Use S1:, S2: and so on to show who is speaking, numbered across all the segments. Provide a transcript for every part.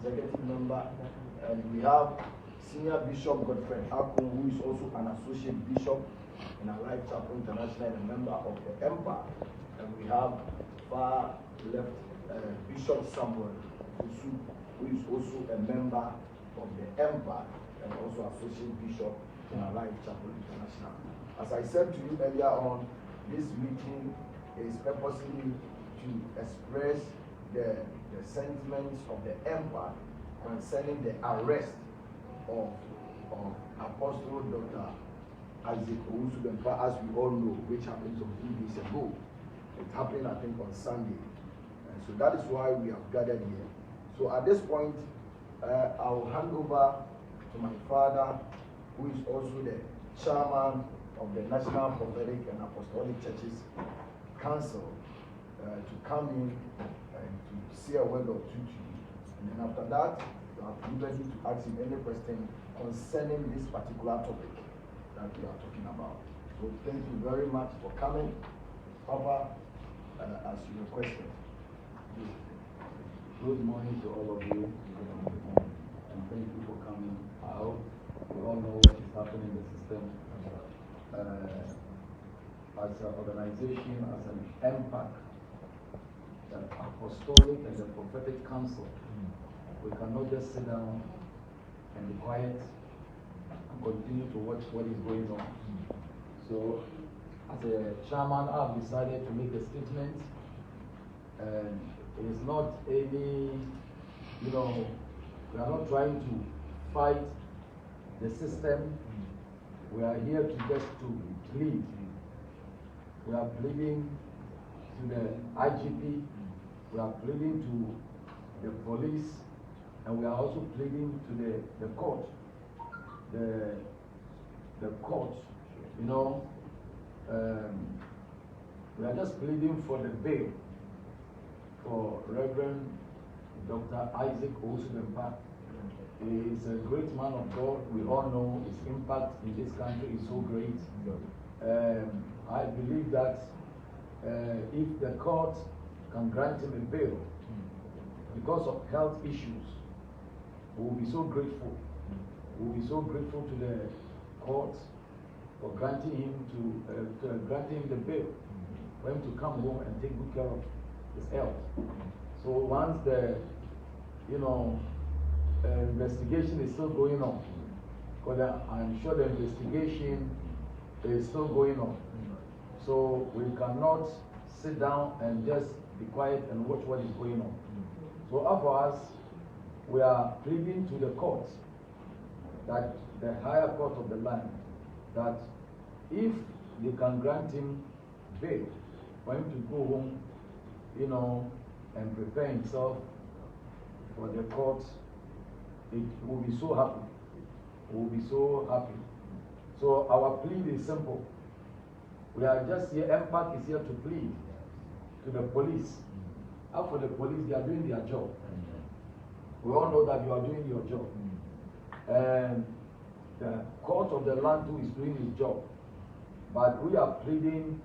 S1: executive member, and we have Senior Bishop Godfrey Akun, who is also an associate bishop in our Life Chapel International and a member of the Bempah. And we have far left Bishop Samuel Owusu, who is also a member of the Bempah and also associate bishop in our Life Chapel International. As I said to you earlier on, this meeting is purposely to express the sentiments of the Bempah concerning the arrest of Apostle Dr. Isaac Owusu Bempah, as we all know, which happened some 3 days ago. It happened, I think, on Sunday. And so that is why we have gathered here. So at this point, I will hand over to my father, who is also the chairman of the National Prophetic and Apostolic Churches Council, to come in and to say a word or two to you. And then after that, you are liberty to ask him any question concerning this particular topic that we are talking about. So thank you very much for coming, Papa, as you requested.
S2: Good morning to all of you, and thank you for coming out. We all know what is happening in the system. As an organization, as an impact, the Apostolic and the Prophetic Council, we cannot just sit down and be quiet and continue to watch what is going on. So, as a chairman, I've decided to make a statement, and it is not any, we are not trying to fight the system. We are here to just to plead. We are pleading to the IGP, we are pleading to the police, and we are also pleading to the court. The court, we are just pleading for the bail for Reverend Dr. Isaac Owusu Bempah. He is a great man of God. We all know his impact in this country is so great. I believe that if the court can grant him a bail because of health issues, we will be so grateful. We will be so grateful to the court for granting him granting him the bail for him to come home and take good care of his health. So once the investigation is still going on, because I'm sure the investigation is still going on. So we cannot sit down and just be quiet and watch what is going on. So for us, we are pleading to the court, that the higher court of the land, that if they can grant him bail for him to go home, and prepare himself for the court, it will be so happy. We will be so happy. So our plea is simple. We are just here, MPAC is here to plead to the police. As for the police, they are doing their job. We all know that you are doing your job. And the court of the land too is doing his job. But we are pleading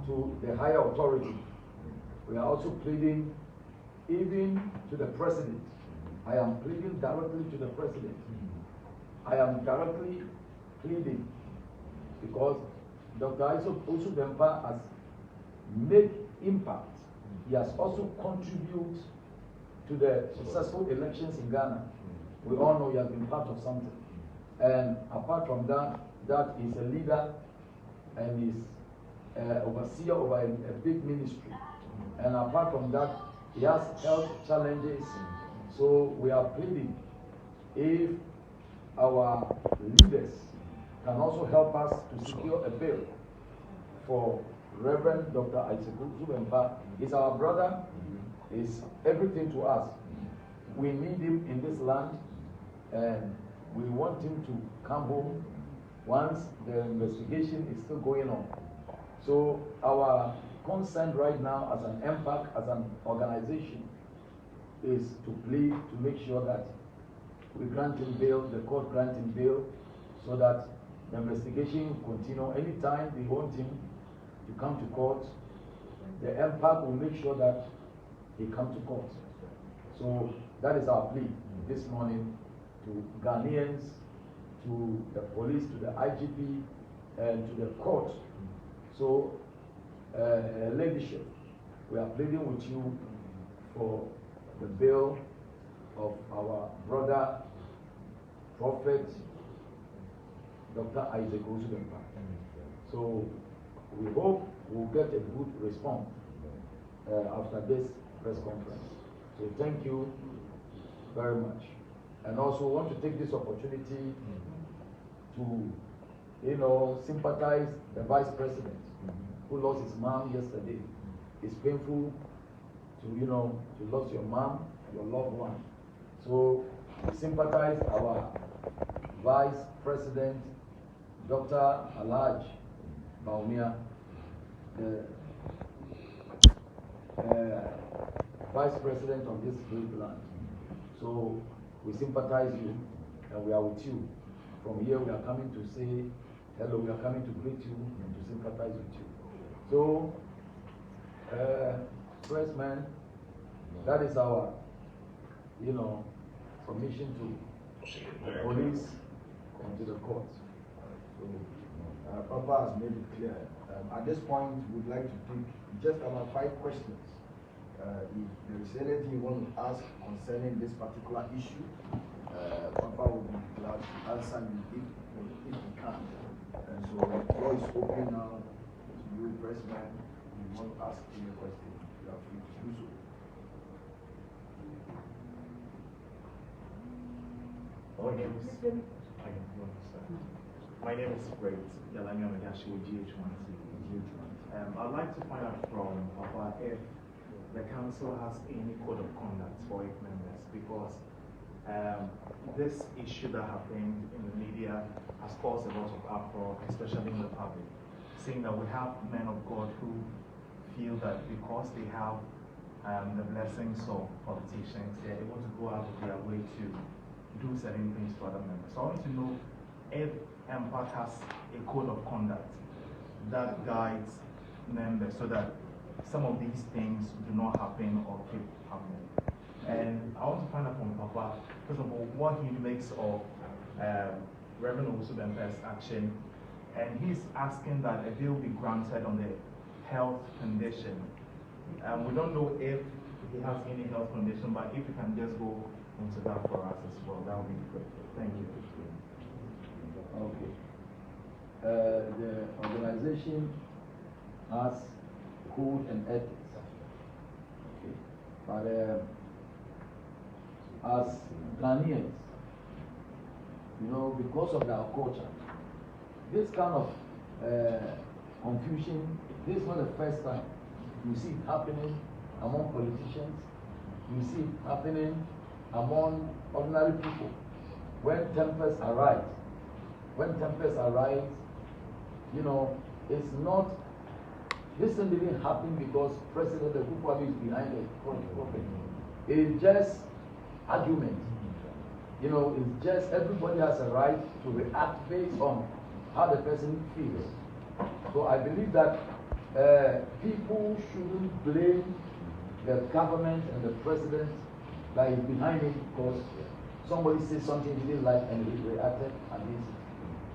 S2: to the higher authority. We are also pleading even to the president. I am pleading directly to the president. I am directly pleading because Dr. Owusu Bempah has made impact. He has also contributed to the successful elections in Ghana. We all know he has been part of something. And apart from that, that is a leader and is overseer over a big ministry. And apart from that, he has health challenges. So we are pleading if our leaders can also help us to secure a bail for Reverend Dr. Isaac Owusu Bempah. He's our brother, he's everything to us. We need him in this land, and we want him to come home once the investigation is still going on. So our concern right now as an MPAC, as an organization, is to plead to make sure that we grant him bail, the court grant him bail, so that the investigation will continue. Anytime they want him to come to court, the MPAC will make sure that he comes to court. So that is our plea this morning to Ghanaians, to the police, to the IGP, and to the court. So, leadership, we are pleading with you for the bill of our brother, Prophet Dr. Owusu Bempah. So, we hope we'll get a good response after this press conference. So, thank you very much. And also want to take this opportunity to, sympathize the Vice President who lost his mom yesterday. It's painful to, to lose your mom, your loved one. So we sympathize our Vice President, Dr. Alhaj Baumia, the Vice President of this great land. So we sympathize you and we are with you. From here we are coming to say hello, we are coming to greet you and to sympathize with you. So, pressman, that is our, submission to the police and to the courts.
S1: So, Papa has made it clear. At this point, we'd like to take just about 5 questions. If there is anything you want to ask concerning this particular issue, Papa will be glad to answer you if he can. And so the floor is open now to you, Pressman. If you want to ask any question, you are free to do so.
S3: My name is Great Yalanya Medashi with GH1C. I'd like to find out from Papa if the council has any code of conduct for its members, because this issue that happened in the media has caused a lot of uproar, especially in the public, saying that we have men of God who feel that because they have the blessings of politicians, they're able to go out of their way to do certain things to other members. So I want to know if Bempah has a code of conduct that guides members so that some of these things do not happen or keep happening. And I want to find out from Papa, first of all, what he makes of Reverend Owusu Bempah's action. And he's asking that a bill be granted on the health condition. We don't know if he has any health condition, but if you can just go into that for us as well, that would be great. Thank you.
S2: Okay. The organization has code and ethics. Okay. But as Ghanaians, because of our culture, this kind of confusion, this is not the first time you see it happening among politicians, you see it happening among ordinary people. When tempers arise, it's not, this thing didn't happen because President Akufo-Addo is behind it. It's just argument. It's just everybody has a right to react based on how the person feels. So I believe that people shouldn't blame the government and the president that is behind it because somebody said something he didn't like and he reacted against it.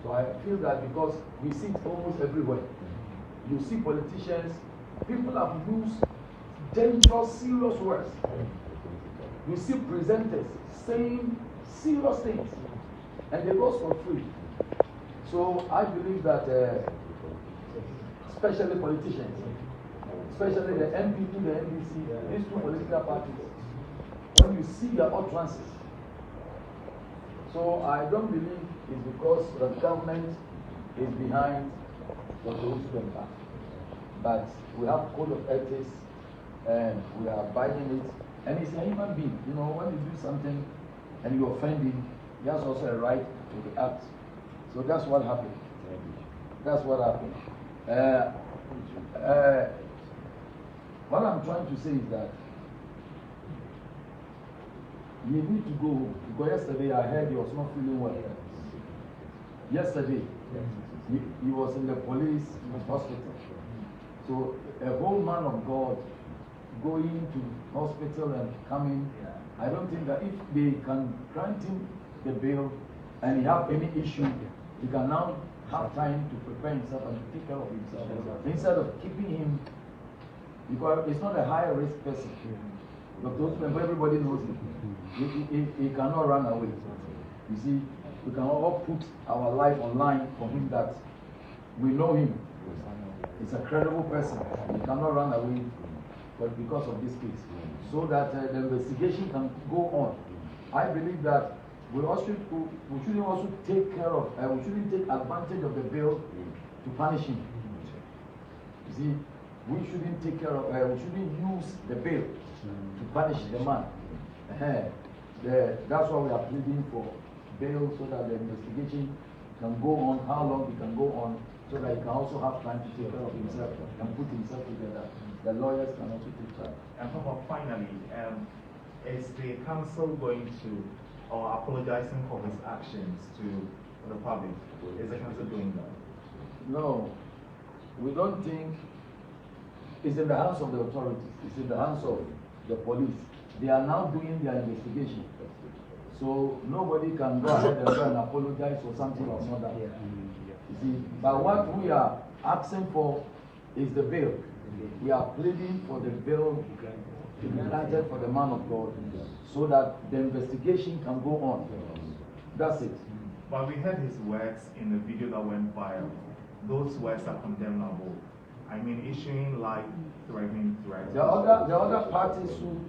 S2: So I feel that because we see it almost everywhere. You see politicians, people have used dangerous, serious words. You see presenters saying serious things, and they go for free. So I believe that, especially politicians, especially the MPP, the NDC, these 2 political parties, when you see their utterances, so I don't believe it's because the government is behind Dr. Owusu Bempah. But we have code of ethics, and we are abiding it. And it's a human being. When you do something and you offend him, he has also a right to react. So that's what happened. That's what happened. What I'm trying to say is that you need to go, because yesterday I heard he was not feeling well. Yesterday, he was in the police hospital. So a whole man of God going to hospital and coming I don't think that if they can grant him the bail and he have any issue, he can now have time to prepare himself and take care of himself instead of keeping him, because it's not a high risk person. But those people, everybody knows him. He cannot run away. You see, we can all put our life online for him that we know him. He's a credible person. He cannot run away, but because of this case, so that the investigation can go on. I believe that we shouldn't also take care of, we shouldn't take advantage of the bill to punish him. You see, we shouldn't take care of, we shouldn't use the bill to punish the man. That's why we are pleading for bail, so that the investigation can go on, how long it can go on, so that he can also have time to take care of himself and put himself together. The lawyers can also take time.
S3: And finally, is the council going to, or apologizing for his actions to the public? Is the council doing that?
S2: No, we don't think. It's in the hands of the authorities. It's in the hands of the police. They are now doing their investigation. So nobody can go ahead and go and apologize for something or another. You see, but what we are asking for is the bail. We are pleading for the bail to be granted for the man of God, so that the investigation can go on. That's it.
S3: But we heard his words in the video that went viral. Those words are condemnable. I mean, issuing life threatening threats.
S2: The other parties too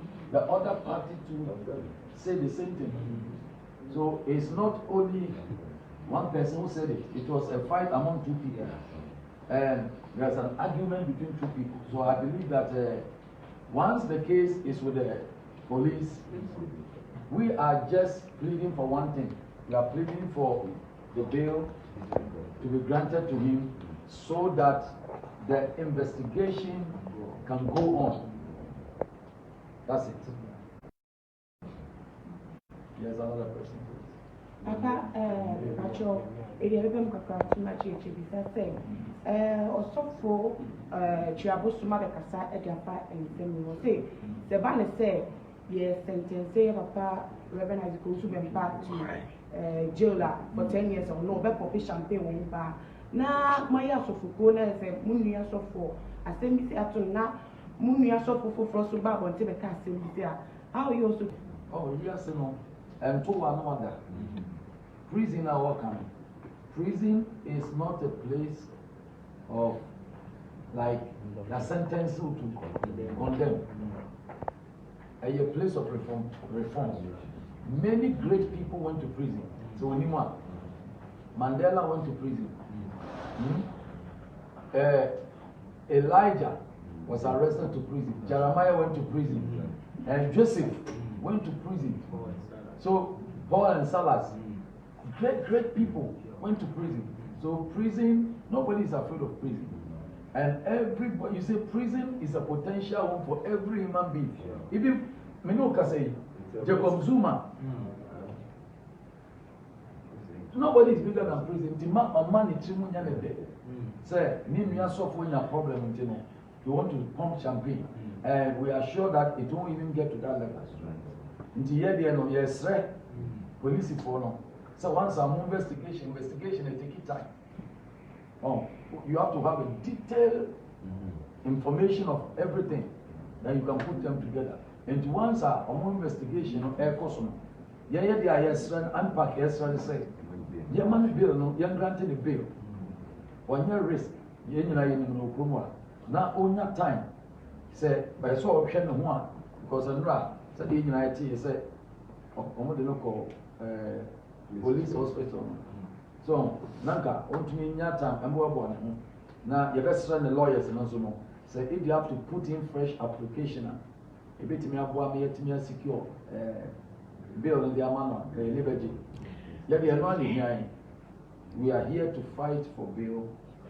S2: say the same thing. So it's not only one person who said it. It was a fight among two people, and there's an argument between two people. So I believe that once the case is with the police, we are just pleading for one thing. We are pleading for the bail to be granted to him, so that the investigation can go on. That's it. Yes, another person.
S4: Papa, Pacho, Eliabem Kakatuma Chichi, say, also for Chiabusuma Kasa, Ediapa, and Semu say, the banner say, yes, sentence, Papa, Reverend has go to Bempah to jail for 10 years or no, but Poppy Champagne won't buy. Now, my ass of Fukuna is a Munia so for, I send me to now, Munia so for Frostbab on Tibet Castle. How you also?
S2: Oh, yes, no. And to one wonder, prison our kind. Prison is not a place of like a sentence to condemn. A place of reform. Many great people went to prison. So anyone, Mandela went to prison. Elijah was arrested to prison. Jeremiah went to prison. And Joseph went to prison. So Paul and Silas, great people went to prison. So prison, nobody is afraid of prison. And everybody, you say prison is a potential one for every human being. Even Menoka say, Jacob Zuma. Nobody is bigger than prison. The man is say, name yourself when you have problem, you want to pump champagne. And we are sure that it won't even get to that level. Until yes, police for no. So once I'm investigation it takes time. Oh, you have to have a detailed information of everything, then you can put them together. And once I'm investigation of air cost, the yes, unpack yes, say, your money bill, no, you're granted a bill. When you risk, you know, now on that time, say, by so option one, because I'm right. So the United said, local police hospital. So, Nanka, want me in that time, and more born. Now, you best run the lawyers and also know. So, if you have to put in fresh application, a bit me up one year to me secure bill in the amount of liberty. Let me know we are here to fight for bail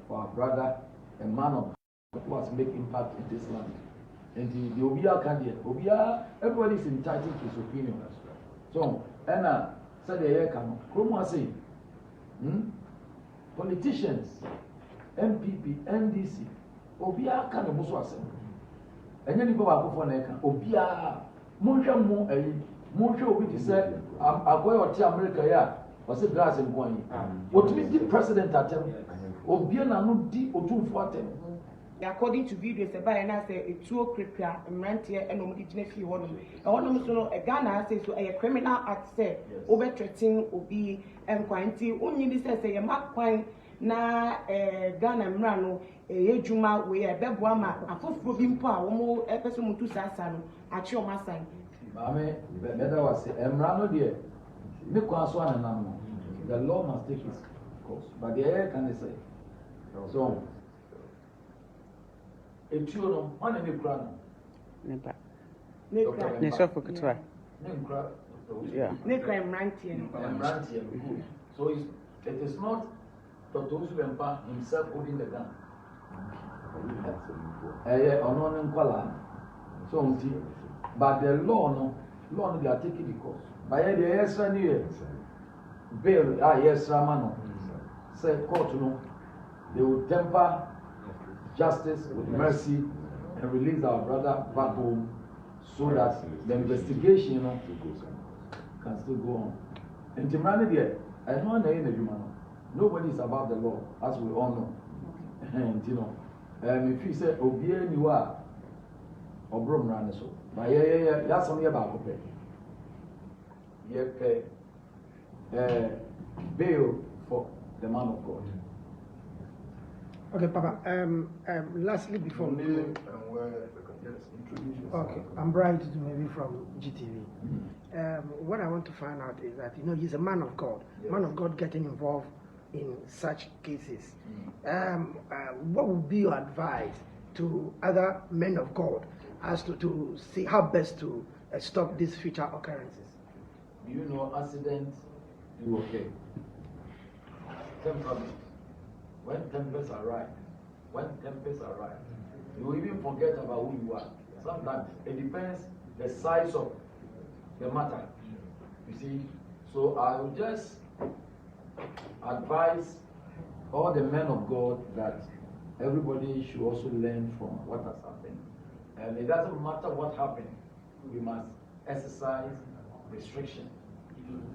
S2: for our brother, a man of God who has made impact in this land. And the Obia candidate, Obia, everybody is entitled to his opinion. So, Anna said the air come. Como say, politicians, MPP, NDC, Obia can also accept. And then you go back for Neka, Obia, Munjamu, Muncho will say, I'm going to America, yeah, was a glass and coin. What is the president at him? Obiana no di otu for them.
S4: According to videos, a buy and I say a 2 cripia and rent here and omidine fee one. I want to know a Ghana says so a criminal act say over threatening obi and quantity only this says a mark coin na Ghana Mrano a Juma we a Bebuama a fourth Bempah or a person to Sassano at your master.
S2: Mammy, better was Mrano dear. Make one and number. The law must take its course, but the air can say so. A tune on any crown. Yeah. So it is not Owusu Bempah himself holding the gun. So, but the law they are taking the course. By the extra year, bail, yes, Ramano, say court, they will temper justice with mercy and release our brother back home so that the investigation can still go on. And Timrani there, I know nobody is above the law, as we all know. And if you say Obie you are or Bromran so, but that's something about bail for the man of God.
S5: Okay, Papa. Lastly, before okay, I'm Brian maybe from GTV. What I want to find out is that he's a man of God. Yes. Man of God getting involved in such cases. What would be your advice to other men of God as to see how best to stop these future occurrences?
S2: Accidents do okay. Temperament. When tempests arrive, you even forget about who you are. Sometimes it depends the size of the matter. You see, so I would just advise all the men of God that everybody should also learn from what has happened. And it doesn't matter what happened, we must exercise restriction.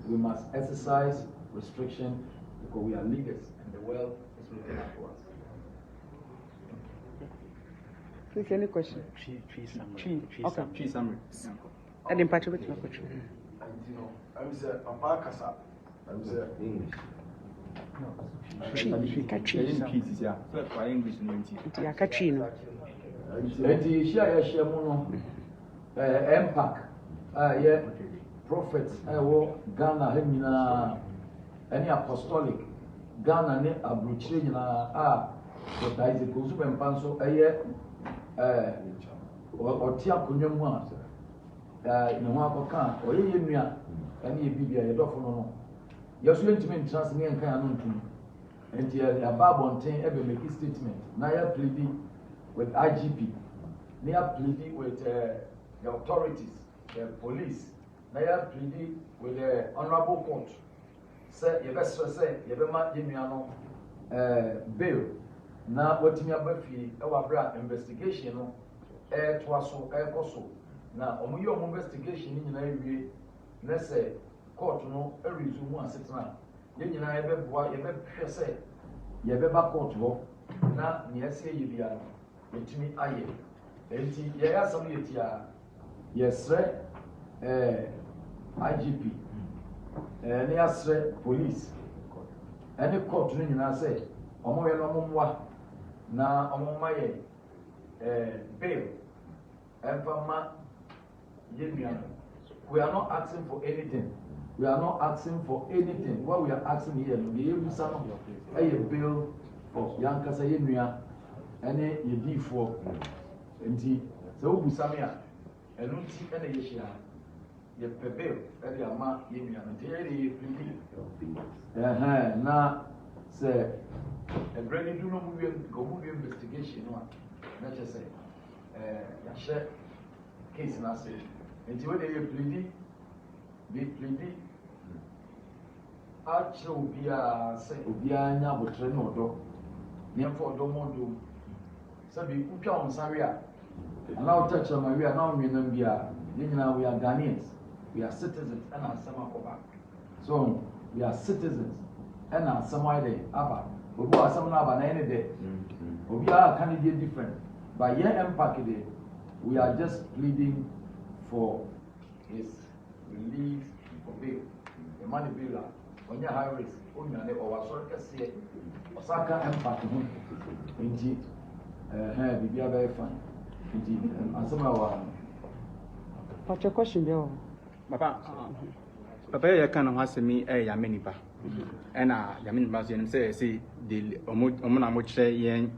S2: We must exercise restriction because we are leaders and the world is looking at us.
S6: Please, any question?
S7: Tree summary.
S6: I didn't patch with my question.
S1: I was a Papa Kasa. I was a English. Prophets, Ghana, any apostolic, Ghana, ne Abruchina, but I is a Owusu Bempah so or Tia Kunyamwa, Nawaka, or Yemia, any Bibia, a doffo. You're going to mean trust me and Kayanun. And here, a Babontain ever make a statement. Naya pleading with IGP, Naya pleading with the authorities, the police, Naya pleading with the honorable court. Say, you best say, you better not give me bail. Now, what you have our investigation, air twasso, air coso. Now, on your investigation in the let's say, court no every 2 months 6 months. Then you know, you say, you better court go. Now, you say you be a let me aye. And you have somebody here. Yes, sir. IGP. And yes, sir. Police. Any court you know say, Omo no mwa na omo maye bail. Empama yemiano. We are not asking for anything. We are not asking for anything. What we are asking here, we have some a bill for Yankasa Yemia and a D4. And so we Samia and Unti and a Yeshia. You bill at the Ama Yemia and now say a brand new movie investigation. Let's just say, Yasha case in us. And when they pleaded, actually, we are saying, we are now with Renodo, near for Domodo. So we put on Saria, and now touch on my we are now in Nambia, then now we are Ghanaians.
S2: we are citizens and our summer cover. So we are citizens and our summer day. Abba, we go our summer about any day. We are candidate different. But here Empire today, we are just pleading for his release for bail. The money bill, on your high risk, on your neighbor was sort of say, Osaka Empire to him. Indeed, we are very fine. Indeed, and some of our.
S6: What's your question, Bill?
S7: Papa, you can't ask me a Yaminipa. And Yamin Bazian says, see, the Omona Yen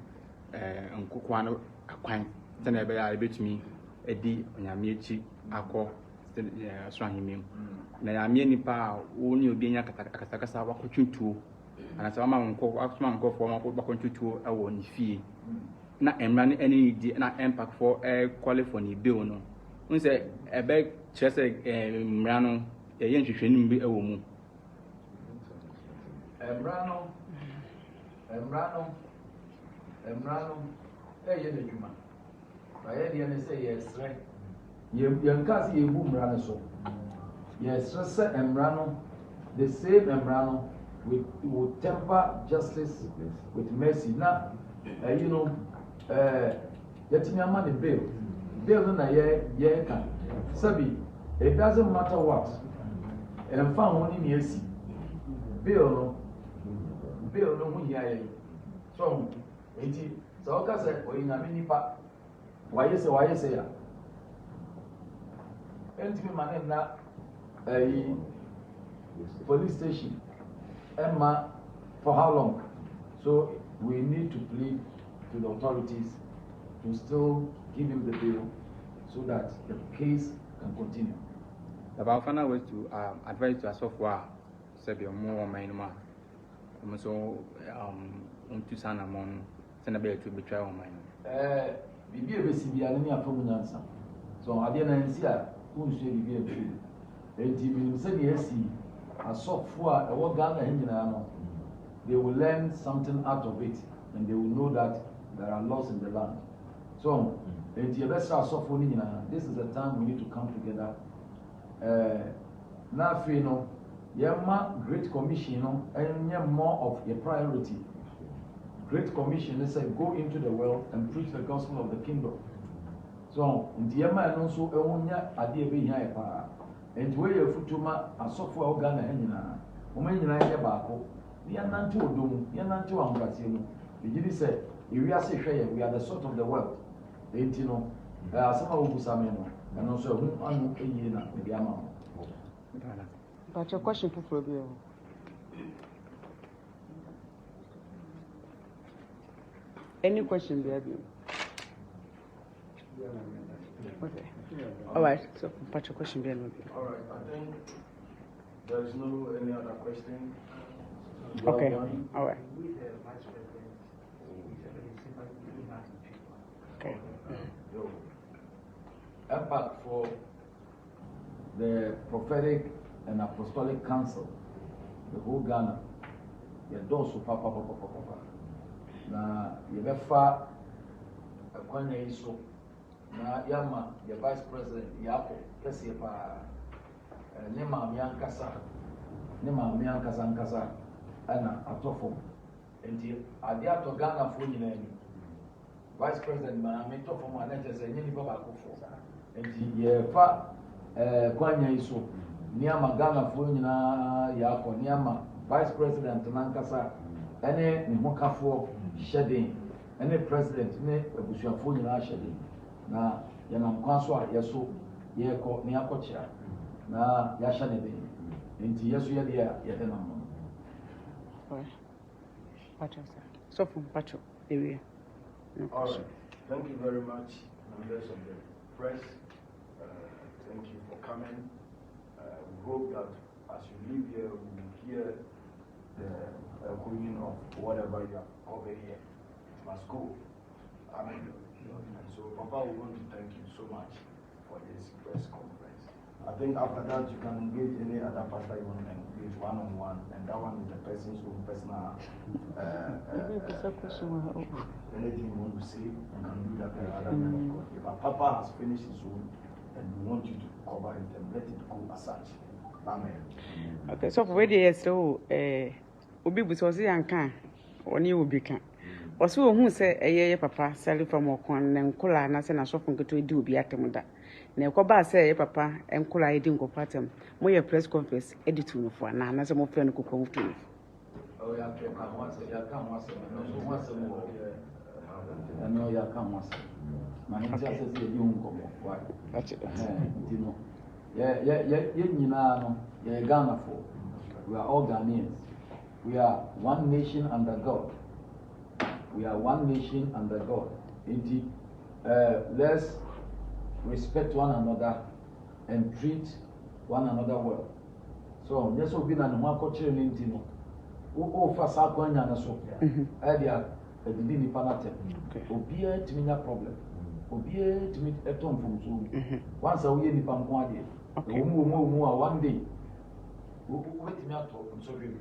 S7: and Kukwano, a quine, then I bet me a D on Yamichi, a call, Swahimi. Now, Yaminipa, only being a Katakasa, what could you two? And as a man go for my country to a one fee. Not run any not impact for a qualifying bill. No, we say a bag chest Mrano, a young training be a woman.
S2: Mrano, a young human. I had the say yes, right? Young Cassie, you boom Mrano so. Yes, Sir Mrano, the same Mrano. With temper justice with mercy. Now, you know, getting your money bail. Bail in a year can. Sabi, it doesn't matter what. And found one in yes. Bail no who here. So, so I said, or in a mini part. Why you say ya? And to me, my name now, police station. Emma, for how long? So we need to plead to the authorities to still give him the bail so that the case can continue.
S7: The Bafana was to advise to us of war, Sabio more minor. So, to San Amon, send a bill to betray on mine.
S2: Bibi BCB and any from Nansa. So I didn't see who should be a bill. And he said, yes, a software, a what Ghana engine, they will learn something out of it and they will know that there are laws in the land. So, this is the time we need to come together. Now, you know, Great Commission, and more of a priority. Great Commission, they say, go into the world and preach the gospel of the kingdom. So, in the Yama and also, idea being here. And where your futuma, a software organ, and woman in a barco, the Anantu Dum, the Anantu Ambrasino. The Jiri said, we are the salt of the world. You know, there are some of Usamino, and also whom I'm with the amount.
S6: But your question for Bill. Any question, Bill? Okay. All right. So, what's your question, Bill?
S1: All right. I think there is no any other question.
S6: Okay. All right. Okay.
S2: Impact for the Prophetic and Apostolic Council, the whole Ghana, the doors of Papa. Now, you have a Kwanya Iso. Na Yama, the Vice President, Yapo, Kesipa, Nema Miankasa, and Atofo. Until Adiato Ghana for you, Vice President, Manamito for my letters and Yeni Baba Kufo. And he Yefa Kwanya Iso, Niama Ghana for Yako, Niama, Vice President Nankasa, any Mokafo shedding, any president, any Bushafuni shedding. Na yanam kwaso a yeso yeko ne akochira na yasha ne den enti yeso ye de ye de nam
S6: no. Pacho sir. So from Pacho area.
S1: All right. Thank you very much, members of the press. Thank you for coming. We hope that as you leave here, we will hear the going of whatever you have covered here. It must go. Amen. And so, Papa, we want to thank you so much for this press conference. I think after that, you can engage any other pastor you want to engage one-on-one, and that one is the person's own personal. Anything you want to say, you can do that. If our Papa has finished his own, and we want you to cover it and let it go as such. Amen.
S6: Okay, so for where they so obi buso se yanka oni obi kan. Oso ohun se eye papa sell from okon na nkola na se na so fun keto di obi atem da. Na ekoba se eye papa enkola edi nkopa atem. Mo ye press conference editu no fo na se mo fe no kokon mutu.
S2: Oh, ya can once, ya can once, more. I know ya can once. My just says you don't come. Why?
S6: That's it.
S2: You know. You know, Ghana for. We are all Ghanaians. We are one nation under God. We are one nation under God. Indeed, let's respect one another and treat one another well. So, yes, we've been on one culture in India. First, I'm going to so. Idea, the Dini Panate. Obia to me, no problem. Obia to me, a tom from Zoom. Once a week, if I'm one day. One day. Wait me out from so really.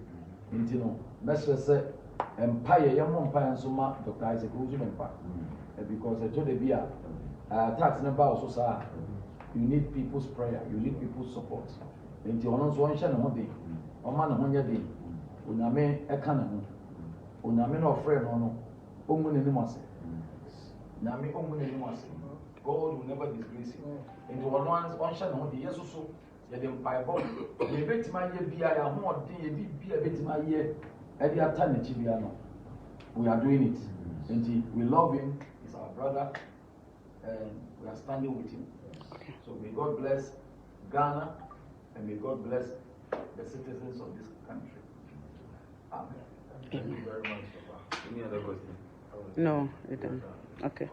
S2: Intino, Messer said, Empire, young empire, and so much, Dr. Isaac Rosen Empire. Because I told the beer, tax number also, sir. You need people's prayer, you need people's support. Into one shall one day, or man, 100 day. Uname ekana uname no friend no omun ni mase name omun ni mase God will never disgrace you into one shall no dey so ye dem bible ye betima ye bia ya ho odin ye bia betima ye e dey ata na chi bia no we are doing it and we love him, he's our brother and we are standing with him. So may God bless Ghana and may God bless the citizens of this country. Amen. Thank you very much, Papa. Any other question?
S6: No, it don't. Okay.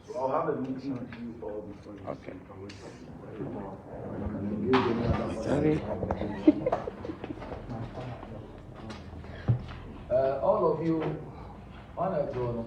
S1: So I'll have a meeting with you all before you.
S6: Okay.
S2: Sorry. All of you, honor to